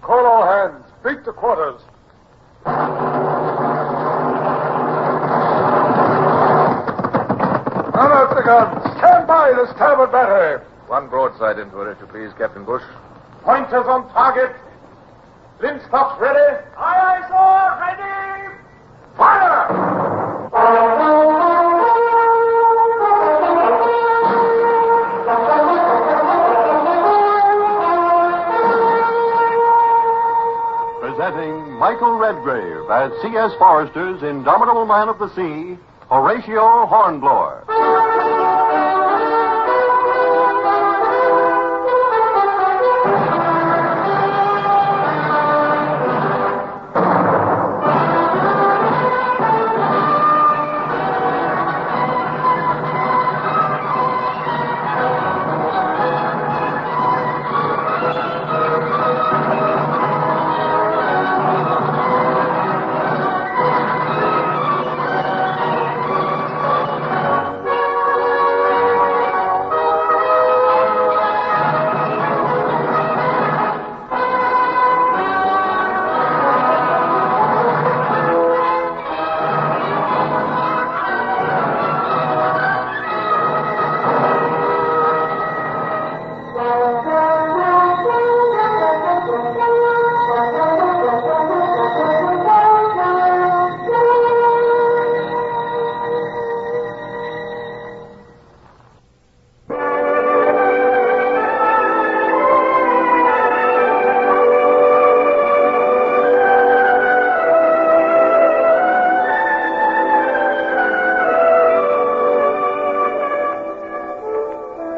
Call all hands. Beat the quarters. Unload the guns. Stand by the starboard battery. One broadside into her, if you please, Captain Bush. Pointers on target. Linstops ready. Aye, aye, sir. Ready. Fire! Presenting Michael Redgrave as C.S. Forrester's indomitable man of the sea, Horatio Hornblower.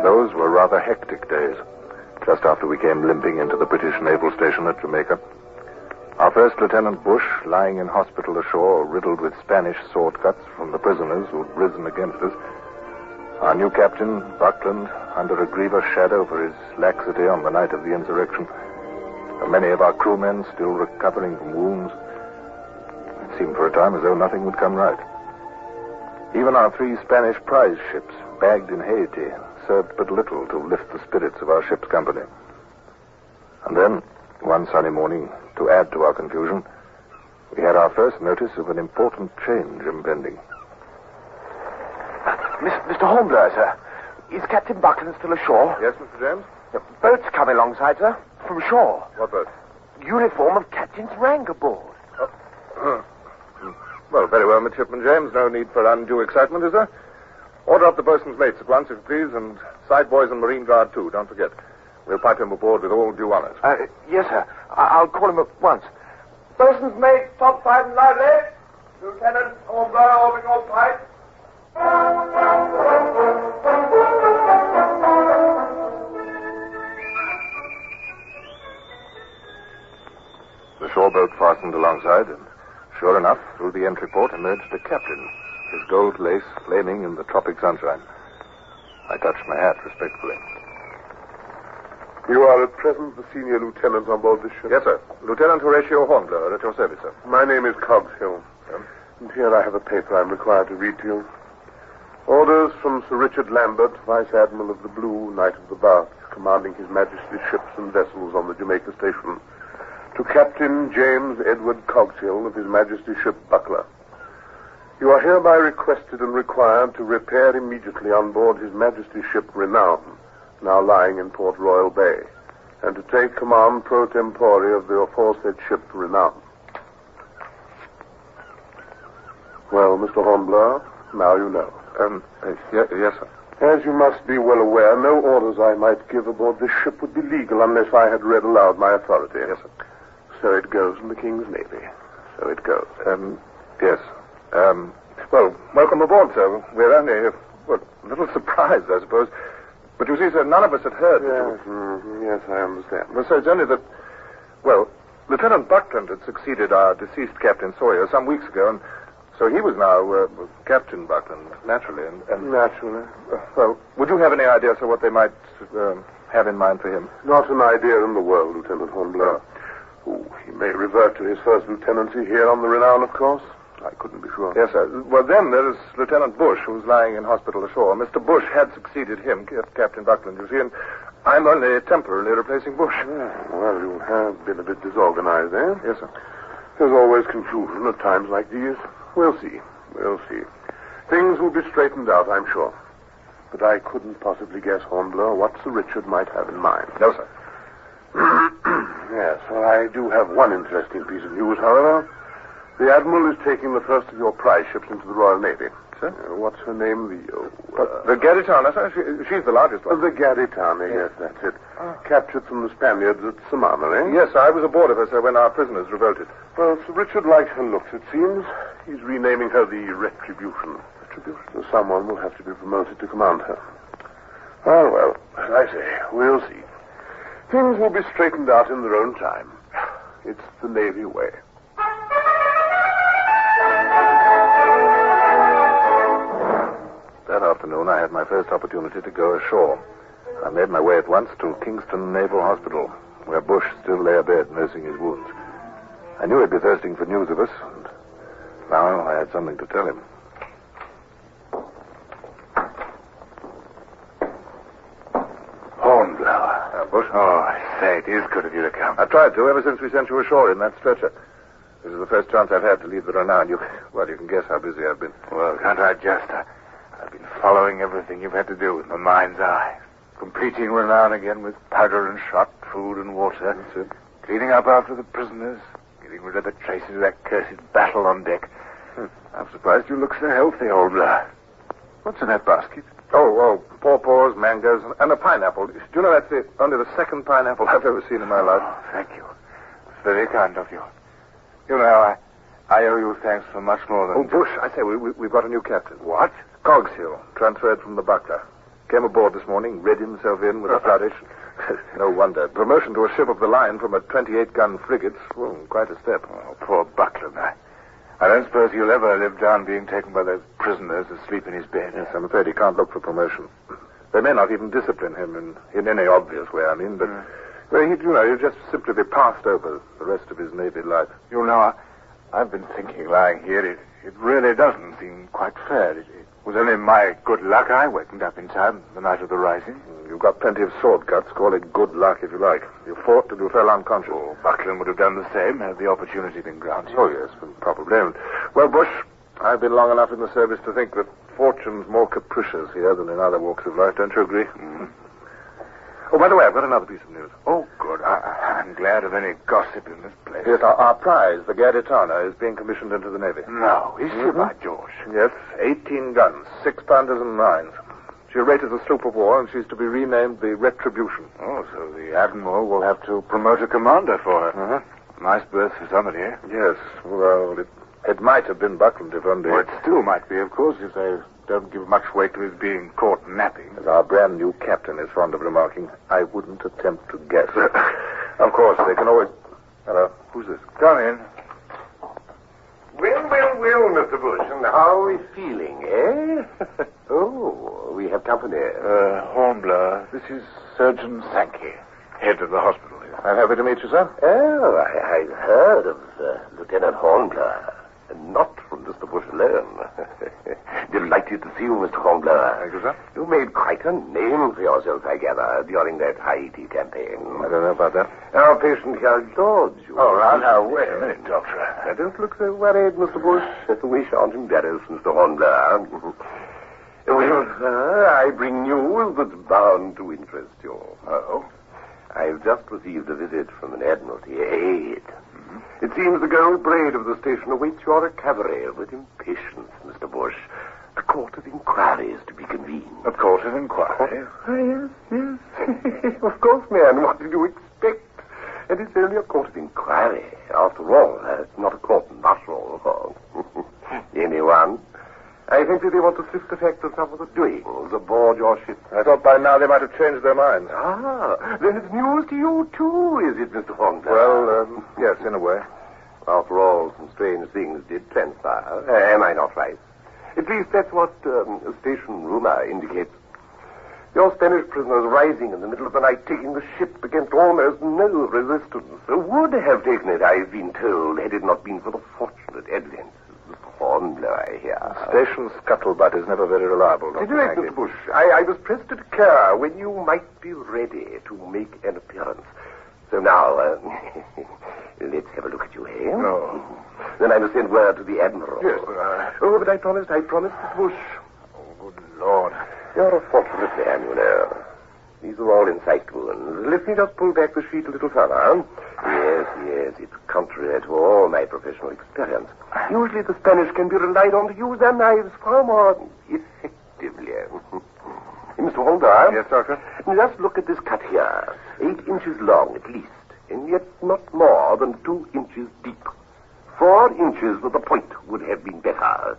Those were rather hectic days, just after we came limping into the British naval station at Jamaica. Our first Lieutenant Bush, lying in hospital ashore, riddled with Spanish sword cuts from the prisoners who'd risen against us. Our new captain, Buckland, under a grievous shadow for his laxity on the night of the insurrection. And many of our crewmen still recovering from wounds. It seemed for a time as though nothing would come right. Even our 3 Spanish prize ships, bagged in Haiti, served but little to lift the spirits of our ship's company. And then, one sunny morning, to add to our confusion, we had our first notice of an important change impending. Mr. Hornblower, sir. Is Captain Buckland still ashore? Yes, Mr. James? The boat's coming alongside, sir, from shore. What boat? Uniform of captain's rank aboard. Well, very well, Midshipman James. No need for undue excitement, is there? Order up the boatswain's mates at once, if you please, and side boys and marine guard, too. Don't forget. We'll pipe him aboard with all due honors. Yes, sir. I'll call him at once. Boatswain's mate, top side and lively. Lieutenant Hornblower, open your pipe. The shore boat fastened alongside, and sure enough, through the entry port emerged the captain, his gold lace flaming in the tropic sunshine. I touched my hat respectfully. You are at present the senior lieutenant on board this ship? Yes, sir. Lieutenant Horatio Hornblower, at your service, sir. My name is Cogshill. And here I have a paper I'm required to read to you. Orders from Sir Richard Lambert, Vice Admiral of the Blue, Knight of the Bath, commanding His Majesty's ships and vessels on the Jamaica station, to Captain James Edward Cogshill of His Majesty's ship Buckler. You are hereby requested and required to repair immediately on board His Majesty's ship Renown, now lying in Port Royal Bay, and to take command pro tempore of the aforesaid ship Renown. Well, Mr. Hornblower, now you know. Yes, sir. As you must be well aware, no orders I might give aboard this ship would be legal unless I had read aloud my authority. Yes, sir. So it goes in the King's Navy. So it goes. Yes. Well, welcome aboard, sir. We're only, a little surprised, I suppose. But you see, sir, none of us had heard. Yes, yes, I understand. Well, sir, it's only that, Lieutenant Buckland had succeeded our deceased Captain Sawyer some weeks ago, and so he was now Captain Buckland, naturally. And Naturally. Would you have any idea, sir, what they might have in mind for him? Not an idea in the world, Lieutenant Hornblower. He may revert to his first lieutenancy here on the Renown, of course. I couldn't be sure. Yes, sir. Well, then there is Lieutenant Bush, who's lying in hospital ashore. Mr. Bush had succeeded him, Captain Buckland, you see, and I'm only temporarily replacing Bush. Well, you have been a bit disorganized, eh? Yes, sir. There's always confusion at times like these. We'll see. Things will be straightened out, I'm sure. But I couldn't possibly guess, Hornblower, what Sir Richard might have in mind. No, sir. Yes, well, I do have one interesting piece of news, however. The Admiral is taking the first of your prize ships into the Royal Navy. Sir? What's her name? The Gaditana, sir? She's the largest one. The Gaditana, yes, that's it. Captured from the Spaniards at Samana, eh? Yes, sir. I was aboard of her, sir, when our prisoners revolted. Well, Sir Richard likes her looks, it seems. He's renaming her the Retribution. So someone will have to be promoted to command her. Well, as I say, we'll see. Things will be straightened out in their own time. It's the Navy way. That afternoon, I had my first opportunity to go ashore. I made my way at once to Kingston Naval Hospital, where Bush still lay abed nursing his wounds. I knew he'd be thirsting for news of us, and now I had something to tell him. Hornblower. Bush? Oh, I say, it is good of you to come. I tried to ever since we sent you ashore in that stretcher. This is the first chance I've had to leave the renown. You can guess how busy I've been. Well, can't I just? I've been following everything you've had to do with my mind's eye. Completing renown again with powder and shot, food and water. That's it. Cleaning up after the prisoners. Getting rid of the traces of that cursed battle on deck. I'm surprised you look so healthy, Hornblower. What's in that basket? Oh, pawpaws, mangoes, and a pineapple. Do you know that's only the second pineapple I've ever seen in my life? Oh, thank you. It's very kind of you. You know, I owe you thanks for much more than... Oh, Bush, I say, we've got a new captain. What? Cogshill, transferred from the Buckler. Came aboard this morning, read himself in with a flourish. No wonder. Promotion to a ship of the line from a 28-gun frigate. Well, quite a step. Oh, poor Buckland. I don't suppose he'll ever live down being taken by those prisoners asleep in his bed. Yes, I'm afraid he can't look for promotion. They may not even discipline him in any obvious way, but... Well, he'll just simply be passed over the rest of his Navy life. You know, I've been thinking lying here, it really doesn't seem quite fair. It was only my good luck I wakened up in time the night of the rising. You've got plenty of sword guts. Call it good luck if you like. You fought till you fell unconscious. Oh, Buckland would have done the same had the opportunity been granted. Oh, yes, probably. Well, Bush, I've been long enough in the service to think that fortune's more capricious here than in other walks of life. Don't you agree? Mm. Oh, by the way, I've got another piece of news. Oh, good. I'm glad of any gossip in this place. Yes, our prize, the Gaditana, is being commissioned into the Navy. No, is she, by George? Yes, 18 guns, 6-pounders and 9s. She's rated as a sloop of war, and she's to be renamed the Retribution. Oh, so the Admiral will have to promote a commander for her. Uh-huh. Nice berth for somebody, eh? Yes, well, it might have been Buckland if only... Well, it still might be, of course, if they don't give much weight to his being caught napping. As our brand new captain is fond of remarking, I wouldn't attempt to guess. Of course, they can always... Hello, who's this? Come in. Well, Mr. Bush, and how are we feeling, eh? Oh, we have company. Hornblower, this is Surgeon Sankey, head of the hospital here. I'm happy to meet you, sir. Oh, I've heard of Lieutenant Hornblower. Not from Mr. Bush alone. Delighted to see you, Mr. Hornblower. Thank you, sir. You made quite a name for yourself, I gather, during that Haiti campaign. I don't know about that. Our patient here adores you. Oh, now, wait a minute, Doctor. Don't look so worried, Mr. Bush. We shan't embarrass Mr. Hornblower. Well, sir, I bring news that's bound to interest you. Oh? I've just received a visit from an Admiralty aide. It seems the gold braid of the station awaits your recovery with impatience, Mr. Bush. A court of inquiry is to be convened. A court of inquiry? Yes. Of course, man. What did you expect? And it's only a court of inquiry. After all, it's not a court martial. Anyone? I think that they want to sift the facts of some of the doings aboard your ship. I thought by now they might have changed their minds. Then it's news to you, too, is it, Mr. Hornblower? Well, yes, in a way. After all, some strange things did transpire. Am I not right? At least that's what station rumor indicates. Your Spanish prisoners rising in the middle of the night, taking the ship against almost no resistance, would have taken it, I've been told, had it not been for the fortunate advent of Mr. Station scuttlebutt is never very reliable, Dr. Did you, Sankey. Mr. Bush? I was pressed to declare when you might be ready to make an appearance. So now, let's have a look at you, eh? No. Then I must send word to the Admiral. Yes, but Oh, but I promised, Mr. Bush. Oh, good Lord. You're a fortunate man, you know. These are all inside wounds. Let me just pull back the sheet a little further. Yes, it's contrary to all my professional experience. Usually the Spanish can be relied on to use their knives far more effectively. Mr. Hornblower? Yes, Doctor? Just look at this cut here. 8 inches long, at least, and yet not more than 2 inches deep. 4 inches with the point would have been better.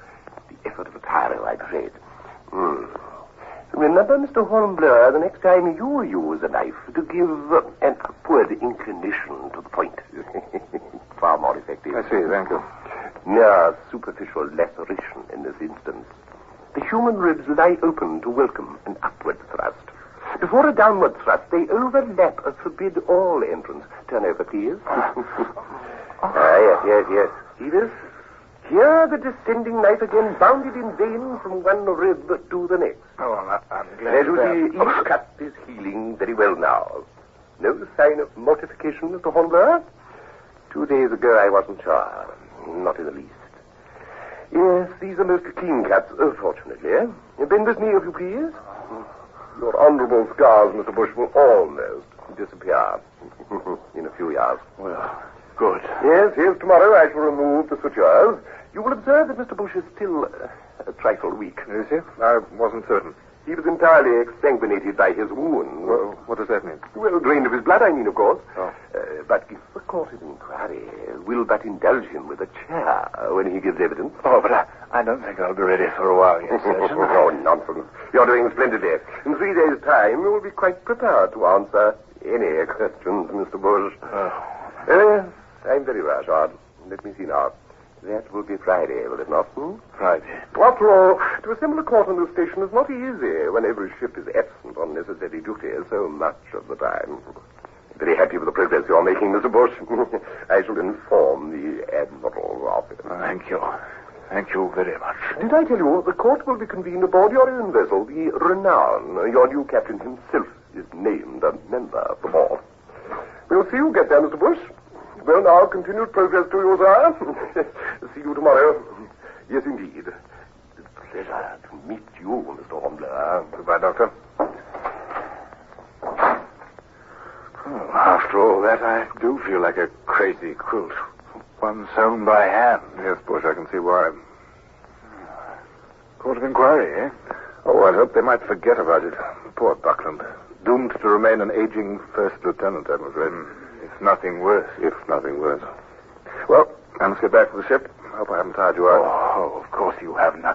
The effort of a tyro, I'm afraid. Remember, Mr. Hornblower, the next time you use a knife, to give an upward inclination to the point. Far more effective. I see, thank you. Mere superficial laceration in this instance. The human ribs lie open to welcome an upward thrust. Before a downward thrust, they overlap and forbid all entrance. Turn over, please. Yes. See this? Here the descending knife again bounded in vain from one rib to the next. Oh, I'm glad Gradually, each cut is healing very well now. No sign of mortification, Mr. Hornblower? 2 days ago, I wasn't sure. Not in the least. Yes, these are most clean cuts, fortunately. Bend with me, if you please. Your honorable scars, Mr. Bush, will almost disappear in a few years. Well, good. Yes, tomorrow I shall remove the sutures. You will observe that Mr. Bush is still a trifle weak. Is he? I wasn't certain. He was entirely exsanguinated by his wound. Well, what does that mean? Well, drained of his blood, I mean, of course. Oh. But if the court of inquiry will but indulge him with a chair when he gives evidence... Oh, but I don't think I'll be ready for a while yet, Sergeant. Oh, nonsense. You're doing splendidly. In 3 days' time, you will be quite prepared to answer any questions, Mr. Bush. I'm very reassured. Let me see now. That will be Friday, will it not? Friday. After all, to assemble a court on the station is not easy when every ship is absent on necessary duty so much of the time. Very happy with the progress you're making, Mr. Bush. I shall inform the Admiral's office. Thank you. Thank you very much. Did I tell you the court will be convened aboard your own vessel, the Renown? Your new captain himself is named a member of the board. We'll see you get there, Mr. Bush. Well, now, continued progress to you, sir. See you tomorrow. Yes, indeed. It's a pleasure to meet you, Mr. Hornblower. Goodbye, Doctor. Oh, after all that, I do feel like a crazy quilt. One sewn by hand. Yes, Bush, I can see why. Court of inquiry, eh? Oh, I hope they might forget about it. Poor Buckland. Doomed to remain an aging first lieutenant, I'm afraid. If nothing worse. Well, I must get back to the ship. I hope I haven't tired you out. Oh, of course you haven't.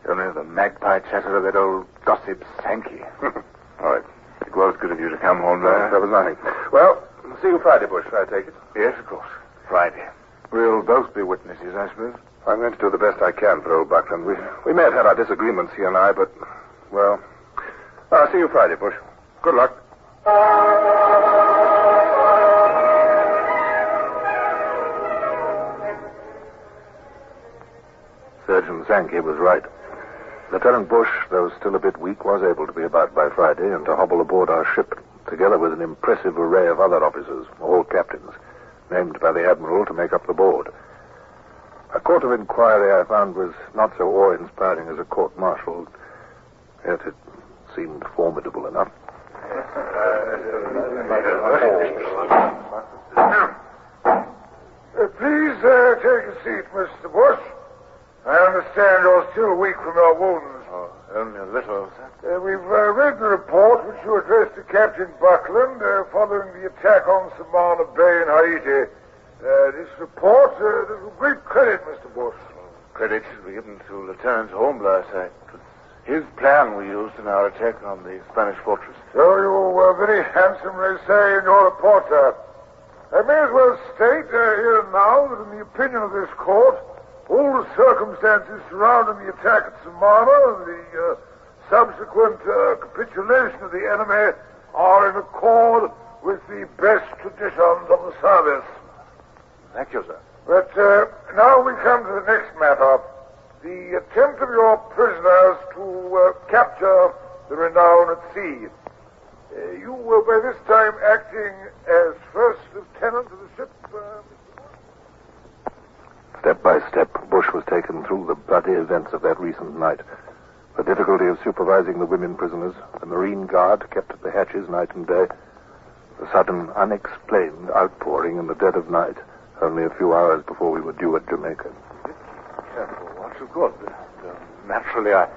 Only the magpie chatter of that old gossip Sankey. All right. It was good of you to come home, though. That was nothing. Well, see you Friday, Bush, I take it. Yes, of course. Friday. We'll both be witnesses, I suppose. I'm going to do the best I can for old Buckland. We may have had our disagreements, he and I, but, well, I'll see you Friday, Bush. Good luck. Surgeon Sankey was right. Lieutenant Bush, though still a bit weak, was able to be about by Friday and to hobble aboard our ship, together with an impressive array of other officers, all captains, named by the Admiral to make up the board. A court of inquiry, I found, was not so awe-inspiring as a court-martial, yet it seemed formidable enough. Please take a seat, Mr. Bush. I understand you're still weak from your wounds. Oh, only a little, sir. We've read the report which you addressed to Captain Buckland following the attack on Samana Bay in Haiti. This report is of great credit, Mr. Bush. Credit should be given to Lieutenant Hornblower, sir. It was his plan we used in our attack on the Spanish fortress. So you very handsomely say in your report, sir. I may as well state here and now that in the opinion of this court, all the circumstances surrounding the attack at Samana and the subsequent capitulation of the enemy are in accord with the best traditions of the service. Thank you, sir. But now we come to the next matter. the attempt of your prisoners to capture the Renown at sea. You were by this time acting as first lieutenant of the ship, Mr. Bush? Step by step, Bush was taken through the bloody events of that recent night. The difficulty of supervising the women prisoners, the Marine Guard kept at the hatches night and day, the sudden, unexplained outpouring in the dead of night, only a few hours before we were due at Jamaica. Careful, what you got? Naturally, I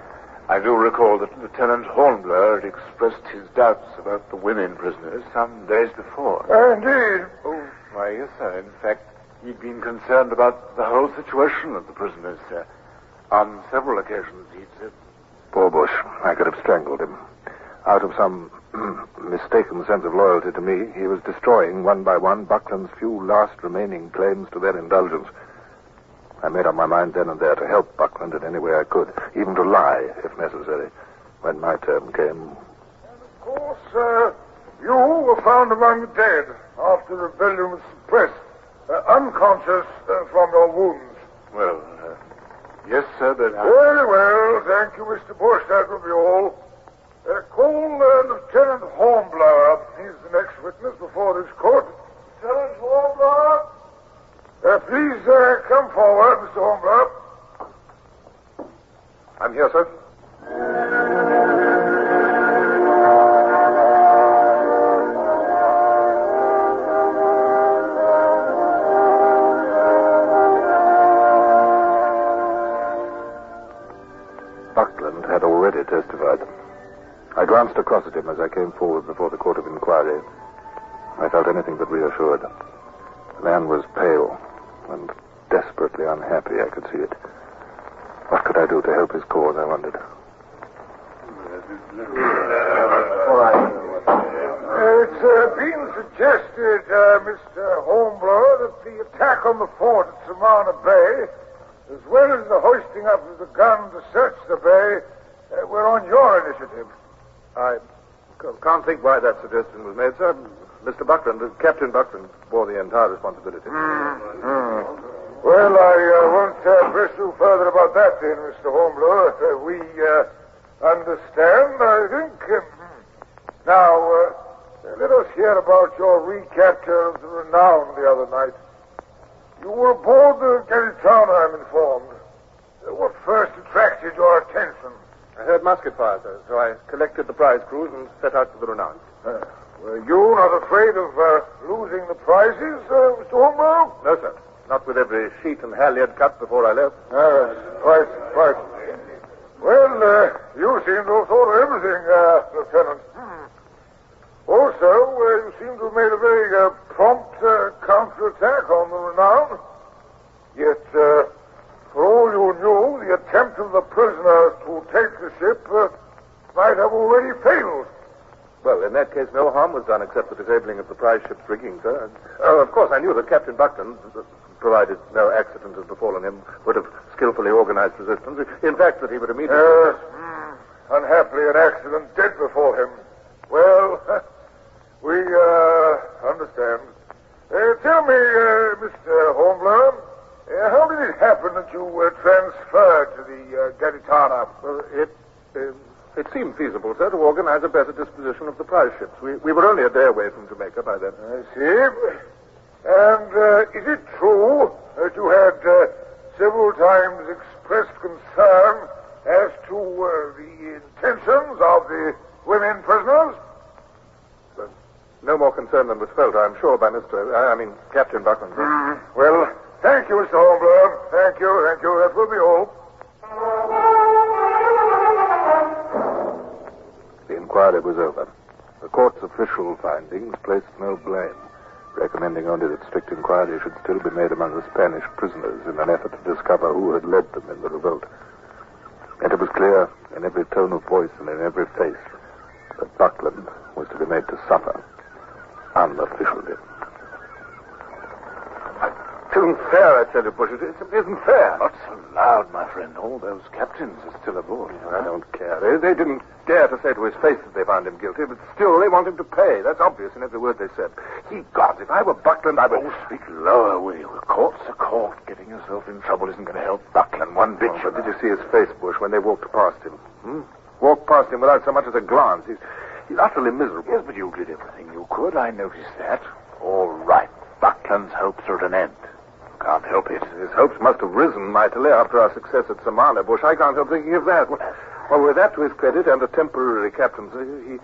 do recall that Lieutenant Hornblower had expressed his doubts about the women prisoners some days before. Indeed. Oh, why, yes, sir. In fact, he'd been concerned about the whole situation of the prisoners, sir. On several occasions, he'd said... Poor Bush. I could have strangled him. Out of some mistaken sense of loyalty to me, he was destroying, one by one, Buckland's few last remaining claims to their indulgence. I made up my mind then and there to help Buckland in any way I could, even to lie, if necessary, when my turn came. And of course, you were found among the dead after the rebellion was suppressed, unconscious from your wounds. Well, yes, sir, but... Very well. Thank you, Mr. Bush. That will be all. Call Lieutenant Hornblower. He's the next witness before this court. Lieutenant Hornblower? Please come forward, Mr. Hornblower. I'm here, sir. Buckland had already testified. I glanced across at him as I came forward before the court of inquiry. I felt anything but reassured. The man was pale and desperately unhappy, I could see it. What could I do to help his cause, I wondered. It's been suggested, Mr. Hornblower, that the attack on the fort at Samana Bay, as well as the hoisting up of the gun to search the bay, were on your initiative. I can't think why that suggestion was made, sir. Mr. Buckland, Captain Buckland, bore the entire responsibility. Well, I won't press you further about that then, Mr. Hornblower. We understand, I think. Now, let us hear about your recapture of the Renown the other night. You were aboard the Gaditana, I'm informed. What first attracted your attention? I heard musket fire, sir, so I collected the prize crews and set out for the Renown. Were you not afraid of losing the prizes, Mr. Hornblower? No, sir. Not with every sheet and halyard cut before I left. Quite. Well, you seem to have thought of everything, Lieutenant. Also, you seem to have made a very prompt counterattack on the Renown. Yet, for all you knew, the attempt of the prisoners to take the ship might have already failed. Well, in that case, no harm was done except the disabling of the prize ship's rigging, sir. Of course, I knew that Captain Buckland, provided no accident had befallen him, would have skillfully organized resistance. In fact, that he would immediately... Unhappily, an accident did befall him. Well, we understand. Tell me, Mr. Hornblower, how did it happen that you were transferred to the Gaditana? It seemed feasible, sir, to organize a better disposition of the prize ships. We were only a day away from Jamaica by then. I see. And is it true that you had several times expressed concern as to the intentions of the women prisoners? No more concern than was felt, I'm sure, by Captain Buckland. Well, thank you, Mr. Hornblower. Thank you. That will be all. The inquiry was over. The court's official findings placed no blame, recommending only that strict inquiry should still be made among the Spanish prisoners in an effort to discover who had led them in the revolt. And it was clear in every tone of voice and in every face that Buckland was to be made to suffer unofficially. It isn't fair, I tell you, Bush. It isn't fair. Not so loud, my friend. All those captains are still aboard. I don't care. They didn't dare to say to his face that they found him guilty, but still they want him to pay. That's obvious in every word they said. Ye gods, if I were Buckland, I would... Oh, speak lower, will you? A court's a court. Getting yourself in trouble isn't going to help Buckland one bit. But did you see his face, Bush, when they walked past him? Walked past him without so much as a glance. He's utterly miserable. Yes, but you did everything you could. I noticed that. All right. Buckland's hopes are at an end. Can't help it. His hopes must have risen mightily after our success at Samana, Bush. I can't help thinking of that. Well, with that to his credit and a temporary captaincy,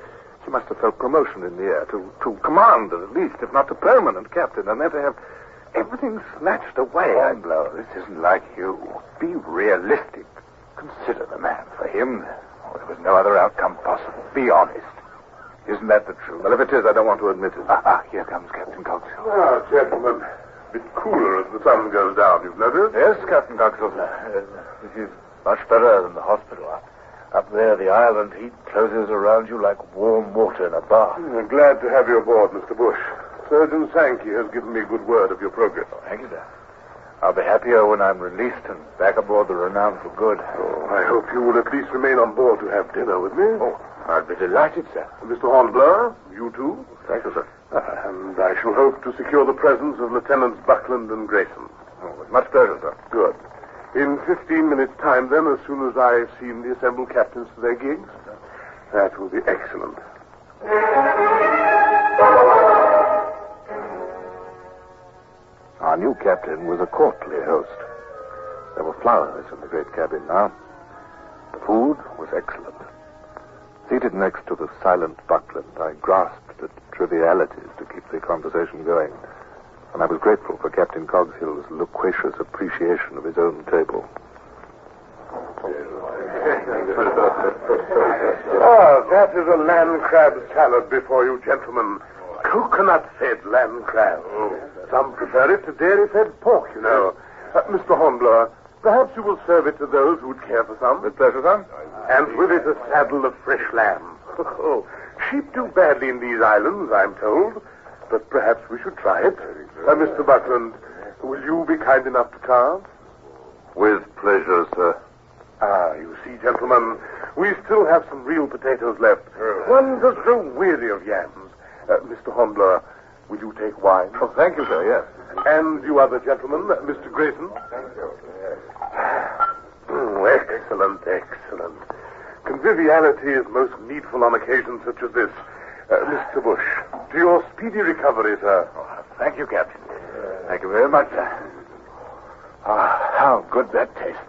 he must have felt promotion in the air to commander, at least, if not to permanent captain, and then to have everything snatched away. Hornblower, this isn't like you. Be realistic. Consider the man. For him, there was no other outcome possible. Be honest. Isn't that the truth? Well, if it is, I don't want to admit it. Here comes Captain Coxhill. Ah, gentlemen. A bit cooler as the sun goes down, you've noticed? Yes, Captain Coxhill. This is much better than the hospital. Up there, the island heat closes around you like warm water in a bath. I'm glad to have you aboard, Mr. Bush. Surgeon Sankey has given me good word of your progress. Thank you, sir. I'll be happier when I'm released and back aboard the Renown for good. Oh, I hope you will at least remain on board to have dinner with me. Oh, I'd be delighted, sir. Mr. Hornblower, you too? Thank you, sir. And I shall hope to secure the presence of Lieutenants Buckland and Grayson. Oh, with much pleasure, sir. Good. In 15 minutes' time, then, as soon as I've seen the assembled captains to their gigs, that will be excellent. Our new captain was a courtly host. There were flowers in the great cabin now. The food was excellent. Seated next to the silent Buckland, I grasped at trivialities to keep the conversation going, and I was grateful for Captain Cogshill's loquacious appreciation of his own table. That is a land crab salad before you, gentlemen. Coconut-fed lamb crab. Some prefer it to dairy-fed pork, you know. Mr. Hornblower, perhaps you will serve it to those who would care for some. With pleasure, sir. And with it a saddle of fresh lamb. Oh, sheep do badly in these islands, I'm told. But perhaps we should try it. Mr. Buckland, will you be kind enough to carve? With pleasure, sir. You see, gentlemen, we still have some real potatoes left. One does grow weary of yams. Mr. Hornblower, will you take wine? Oh, thank you, sir, yes. And you other gentlemen, Mr. Grayson? Thank you. Excellent, excellent. Conviviality is most needful on occasions such as this. Mr. Bush, to your speedy recovery, sir. Thank you, Captain. Thank you very much, sir. How good that tastes.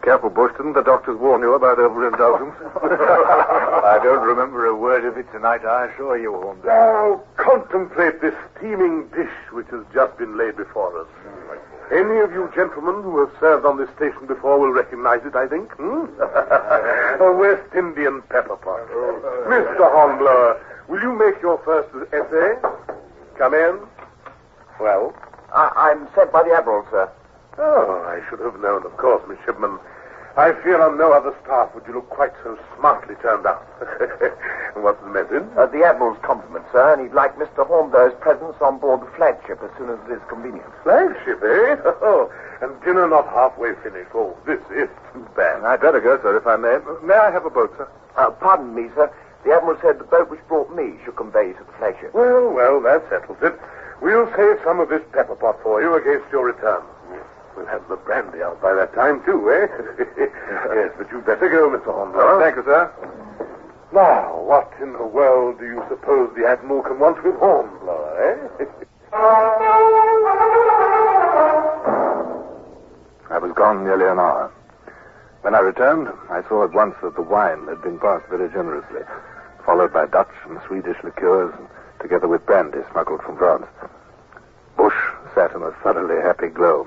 Careful, Bush. Didn't the doctors warn you about overindulgence? I don't remember a word of it tonight, I assure you, Hornblower. Now, contemplate this steaming dish which has just been laid before us. Any of you gentlemen who have served on this station before will recognize it, I think. A West Indian pepper pot. Mr. Hornblower, will you make your first essay? Come in. Well? I'm sent by the Admiral, sir. Oh, I should have known, of course, midshipman. I fear on no other staff would you look quite so smartly turned out. What's the message? The Admiral's compliment, sir, and he'd like Mr. Hornblower's presence on board the flagship as soon as it is convenient. Flagship, eh? Oh, and dinner not halfway finished. Oh, this is too bad. I'd better go, sir, if I may. May I have a boat, sir? Pardon me, sir. The Admiral said the boat which brought me should convey you to the flagship. Well, that settles it. We'll save some of this pepper pot for you against your return. We'll have the brandy out by that time, too, eh? Yes, but you'd better go, Mr. Hornblower. Thank you, sir. Now, what in the world do you suppose the Admiral can want with Hornblower, eh? I was gone nearly an hour. When I returned, I saw at once that the wine had been passed very generously, followed by Dutch and Swedish liqueurs, together with brandy smuggled from France. Bush sat in a thoroughly happy glow,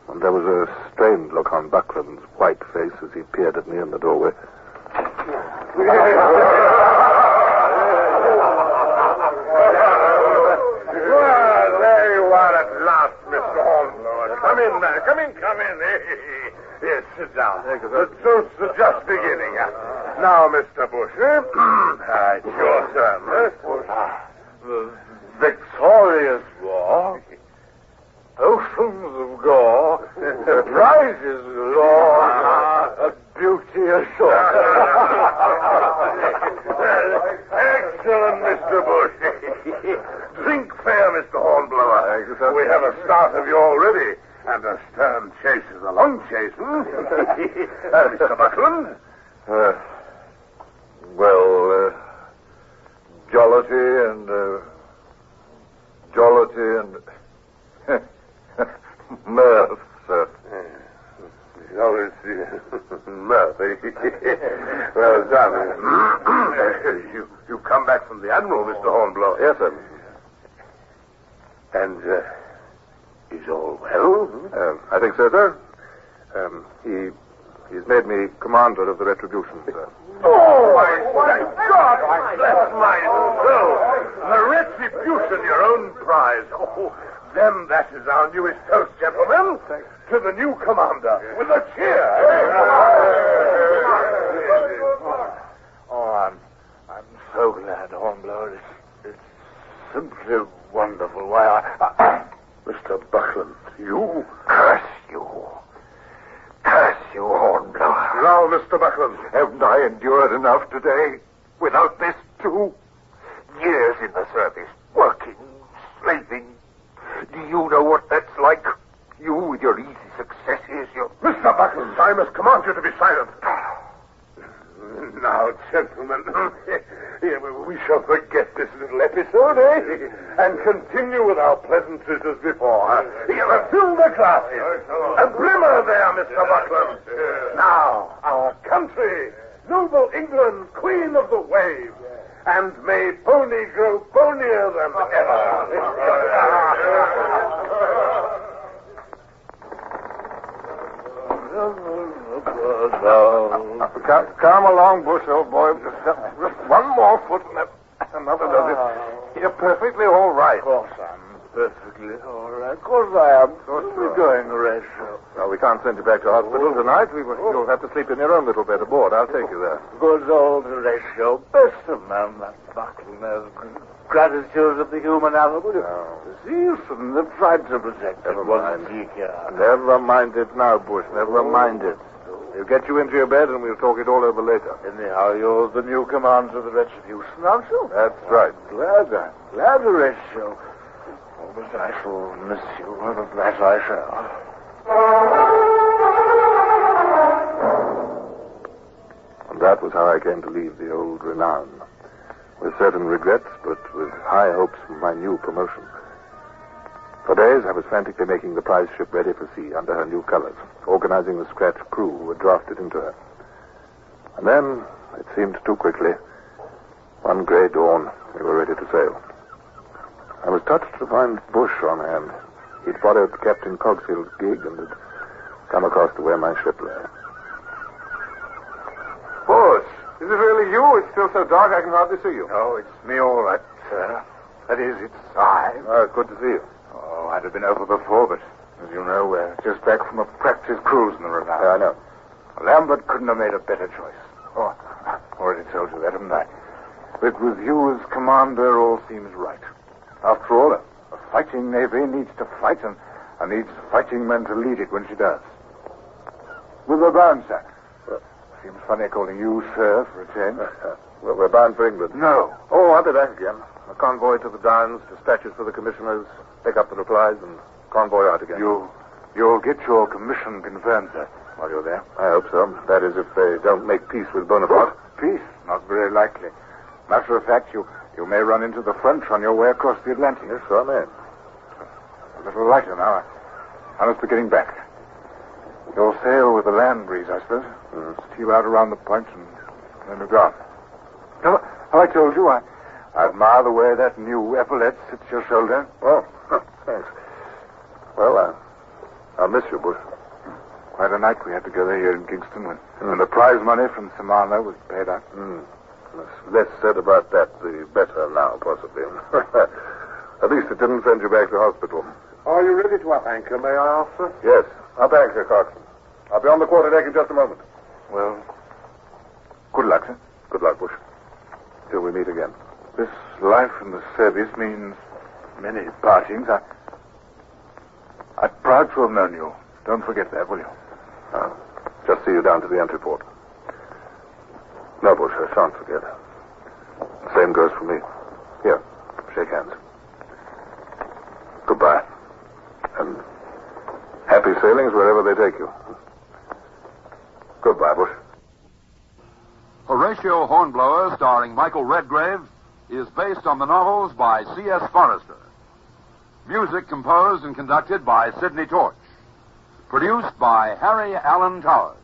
and there was a strained look on Buckland's white face as he peered at me in the doorway. Well, there you are at last, Mr. Hornblower. Come in, man. Come in. Yes, sit down. The toasts are just beginning. Now, Mr. Bush, it's your turn. The victorious war, oceans of gore, prizes galore, a beauty ashore. Excellent, Mr. Bush. Drink fair, Thank you, sir. We have a start of you already. And a stern chase is a long chase, Mr. Buckland? Jollity and mirth, sir. Mirth, well done. You come back from the Admiral, Mr. Hornblower. Yes, sir. And, is all well? I think so, sir. He's made me commander of the Retribution, sir. Oh, my God! Bless my soul! The Retribution, your own prize. Oh, then that is our newest toast, gentlemen. To the new commander. With a cheer. I'm so glad, Hornblower. It's simply wonderful. Why, Mr. Buckland, you? Curse you. Curse you, Hornblower. Now, Mr. Buckland. Haven't I endured enough today? Without this, too? Years in the service, working, slaving. Do you know what that's like? You with your easy successes, your... Mr. Buckland, I must command you to be silent. Now, gentlemen, we shall forget this little episode, and continue with our pleasantries as before. Fill the glasses. A brimmer there, Mr. Buckland. Now, our country, noble England, queen of the waves, and may pony grow bonier than ever. Come along, Bush, old boy. Just one more foot and another does it. You're perfectly all right. of course I'm perfectly all right. Of course I am. Where are we going, Horatio? Well, we can't send you back to hospital tonight. You'll have to sleep in your own little bed aboard. I'll take you there. Good old Horatio. Best of men, that Buckland has gratitude of the human animal. You shouldn't have tried to protect it. Never mind it now, Bush. Never mind it. We'll get you into your bed and we'll talk it all over later. Anyhow, you're the new commander of the Retribution, aren't you? That's right. Glad, Horatio. Oh, but I shall miss you. That I shall. And that was how I came to leave the old renown. With certain regrets, but with high hopes for my new promotion. For days, I was frantically making the prize ship ready for sea under her new colors, organizing the scratch crew who were drafted into her. And then, it seemed too quickly, one gray dawn, we were ready to sail. I was touched to find Bush on hand. He'd followed Captain Cogsfield's gig and had come across to where my ship lay. Bush, is it really you? It's still so dark I can hardly see you. Oh, it's me all right, sir. That is, it's I. Oh, it's good to see you. Oh, I'd have been over before, but as you know, we're just back from a practice cruise in the Renown. Yeah, I know. Lambert couldn't have made a better choice. Oh, I already told you that, haven't I? But with you as commander, all seems right. After all, a fighting navy needs to fight and needs fighting men to lead it when she does. With the bound, sir. Seems funny calling you sir for a change. Well, we're bound for England. No. Oh, I'll be back again. A convoy to the Downs, dispatches for the commissioners, pick up the replies, and convoy out again. You'll get your commission confirmed, sir, while you're there. I hope so. That is, if they don't make peace with Bonaparte. Peace? Not very likely. Matter of fact, you may run into the French on your way across the Atlantic. Yes, so I may. A little lighter now. I must be getting back. You'll sail with the land breeze, I suppose. Steal out around the point and then be gone. Now, have I told you, I admire the way that new epaulette sits your shoulder. Oh, thanks. Well, I'll miss you, Bush. Quite a night we had together here in Kingston when the prize money from Samana was paid out. Less said about that, the better now, possibly. At least it didn't send you back to hospital. Are you ready to up anchor, may I ask, sir? Yes, up anchor, Coxswain. I'll be on the quarterdeck in just a moment. Well, good luck, sir. Good luck, Bush. Till we meet again. This life in the service means many partings. I'm proud to have known you. Don't forget that, will you? I'll just see you down to the entry port. No, Bush, I shan't forget. The same goes for me. Here, shake hands. Goodbye. sailings wherever they take you. Goodbye, Bush. Horatio Hornblower, starring Michael Redgrave, is based on the novels by C.S. Forrester. Music composed and conducted by Sidney Torch. Produced by Harry Allen Towers.